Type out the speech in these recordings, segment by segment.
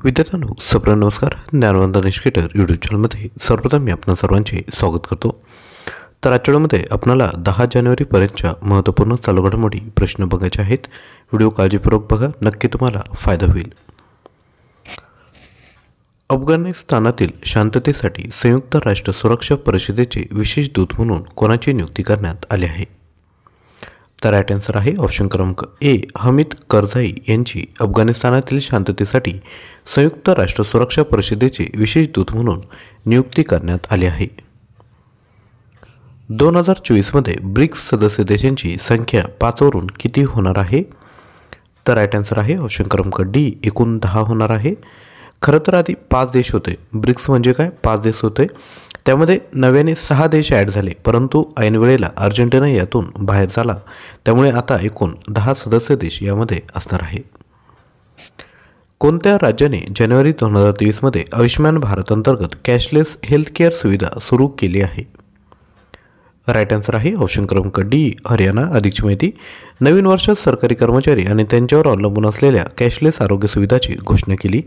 विद्यार्थ्यांनो, नमस्कार. ज्ञानवंत निष्केटर यूट्यूब चॅनलमध्ये सर्वप्रथम मी आपणा सर्वांचे स्वागत करतो. तर आजच्या व्हिडिओमध्ये आपल्याला 10 जानेवारीपर्यंतच्या महत्त्वपूर्ण चालू घडामोडी प्रश्न बघायचे आहेत. व्हिडिओ काळजीपूर्वक बघा, नक्की तुम्हाला फायदा होईल. अफगाणिस्तानातील शांततेसाठी संयुक्त राष्ट्र सुरक्षा परिषदेचे विशेष दूत म्हणून कोणाची नियुक्ती करण्यात आली आहे? तर राईट आन्सर आहे ऑप्शन क्रमांक ए, हमीद करझाई यांची अफगाणिस्तानातील शांततेसाठी संयुक्त राष्ट्र सुरक्षा परिषदेचे विशेष दूत म्हणून नियुक्ती करण्यात आली आहे. 2024मध्ये ब्रिक्स सदस्य देशांची संख्या 5 वरून किती होणार आहे? तर राईट आन्सर आहे ऑप्शन क्रमांक डी, एकूण 10 होणार आहे. खरं तर आधी 5 देश होते. ब्रिक्स म्हणजे काय? 5 देश होते. त्यामध्ये नव्याने 6 देश ॲड झाले, परंतु ऐन वेळेला अर्जेंटिना यातून बाहेर झाला. त्यामुळे आता एकूण 10 सदस्य देश यामध्ये असणार आहे. कोणत्या राज्याने जानेवारी 2023मध्ये आयुष्यमान भारत अंतर्गत कॅशलेस हेल्थकेअर सुविधा सुरू केली आहे? राईट आन्सर आहे ऑप्शन क्रमांक डी, हरियाणा. अधिकची माहिती. नवीन वर्षात सरकारी कर्मचारी आणि त्यांच्यावर अवलंबून असलेल्या कॅशलेस आरोग्य सुविधाची घोषणा केली.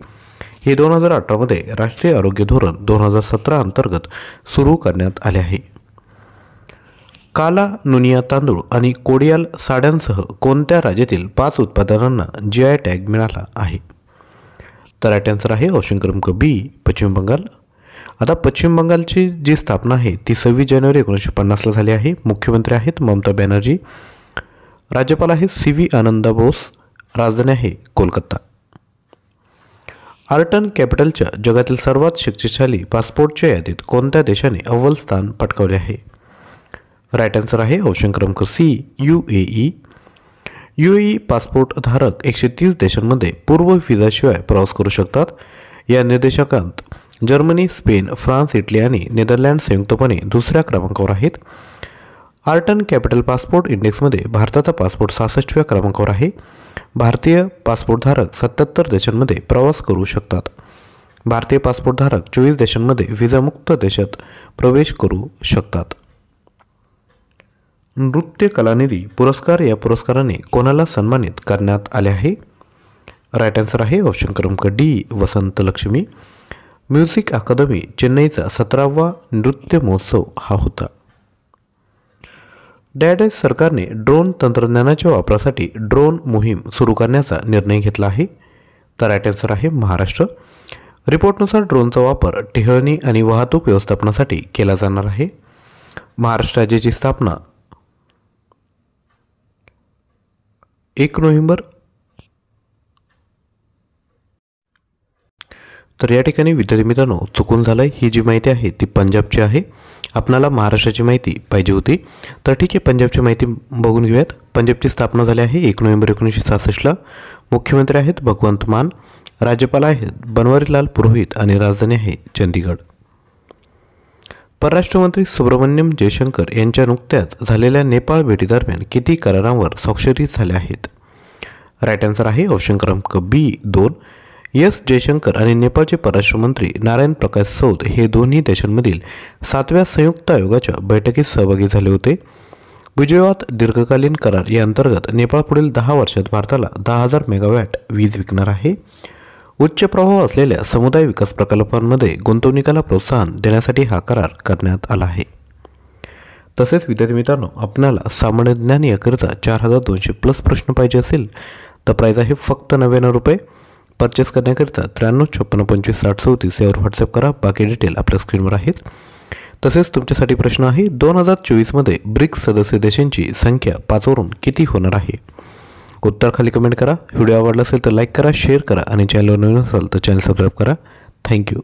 हे 2018मध्ये राष्ट्रीय आरोग्य धोरण 2017 अंतर्गत सुरू करण्यात आले आहे. काला नुनिया तांदूळ आणि कोडियाल साड्यांसह कोणत्या राज्यातील 5 उत्पादनांना GI टॅग मिळाला आहे? तर राईट आन्सर आहे ऑप्शन क्रमांक बी, पश्चिम बंगाल. आता पश्चिम बंगालची जी स्थापना आहे ती 26 जानेवारी 1950ला झाली आहे. मुख्यमंत्री आहेत ममता बॅनर्जी. राज्यपाल आहेत CV आनंदा बोस. राजधानी आहे कोलकाता. आर्टन कॅपिटलच्या जगातील सर्वात शक्तिशाली पासपोर्टच्या यादीत कोणत्या देशाने अव्वल स्थान पटकावले आहे? राईट आन्सर आहे ऑप्शन क्रमांक सी, UAE. UAE पासपोर्ट धारक 130 देशांमध्ये पूर्व व्हिसाशिवाय प्रवास करू शकतात. या निर्देशांकात जर्मनी, स्पेन, फ्रान्स, इटली आणि नेदरलँड संयुक्तपणे दुसऱ्या क्रमांकावर आहेत. आर्टन कॅपिटल पासपोर्ट इंडेक्समध्ये भारताचा पासपोर्ट 66व्या क्रमांकावर आहे. भारतीय पासपोर्टधारक 77 देशांमध्ये प्रवास करू शकतात. भारतीय पासपोर्टधारक 24 देशांमध्ये व्हिसामुक्त देशात प्रवेश करू शकतात. नृत्य कलानिधी पुरस्कार या पुरस्काराने कोणाला सन्मानित करण्यात आले आहे? राईट आन्सर आहे ऑप्शन क्रमांक डी, वसंत लक्ष्मी. म्युझिक अकादमी चेन्नईचा 17वा नृत्य महोत्सव हा होता. डायडेस सरकारने ड्रोन तंत्रज्ञानाच्या वापरासाठी ड्रोन मोहीम सुरू करण्याचा निर्णय घेतला आहे. तर राईट आन्सर आहे महाराष्ट्र. रिपोर्टनुसार ड्रोनचा वापर टेहळणी आणि वाहतूक व्यवस्थापनासाठी केला जाणार आहे. महाराष्ट्र राज्याची स्थापना 1 नोव्हेंबर. तर या ठिकाणी विद्यार्थी मित्रांनो चुकून झालं आहे. ही जी माहिती आहे ती पंजाबची आहे. आपणाला महाराष्ट्राची माहिती पाहिजे होती. तर ठीक आहे, पंजाबची माहिती बघून घेऊयात. पंजाबची स्थापना झाली आहे 1 नोव्हेंबर 1966ला. मुख्यमंत्री आहेत भगवंत मान. राज्यपाल आहेत बनवारीलाल पुरोहित आणि राजधानी आहे चंदीगड. परराष्ट्रमंत्री सुब्रमण्यम जयशंकर यांच्या नुकत्याच झालेल्या नेपाळ भेटीदरम्यान किती करारांवर स्वाक्षरी झाल्या आहेत? राईट आन्सर आहे ऑप्शन क्रमांक बी, 2. एस जयशंकर आणि नेपाळचे परराष्ट्रमंत्री नारायण प्रकाश सौद हे दोन्ही देशांमधील 7व्या संयुक्त आयोगाच्या बैठकीत सहभागी झाले होते. विजयवात दीर्घकालीन करार या अंतर्गत नेपाळ पुढील 10 वर्षात भारताला 10,000 मेगावॅट वीज विकणार आहे. उच्च प्रभाव असलेल्या समुदाय विकास प्रकल्पांमध्ये गुंतवणुकीला प्रोत्साहन देण्यासाठी हा करार करण्यात आला आहे. तसेच विद्यार्थी मित्रांनो, आपल्याला सामान्य ज्ञान याकरिता 4200+ प्रश्न पाहिजे असेल तर प्राईज आहे फक्त 99 रुपये. परचेस करण्याकरिता 9356556034 यावर व्हॉट्सअप करा. बाकी डिटेल आपल्या स्क्रीनवर आहेत. तसेच तुमच्यासाठी प्रश्न आहे 2024मध्ये ब्रिक्स सदस्य देशांची संख्या 5 वरून किती होणार आहे? उत्तर खाली कमेंट करा. व्हिडिओ आवडला असेल तर लाईक करा, शेअर करा आणि चॅनलवर नवीन असाल तर चॅनल सबस्क्राईब करा. थँक्यू.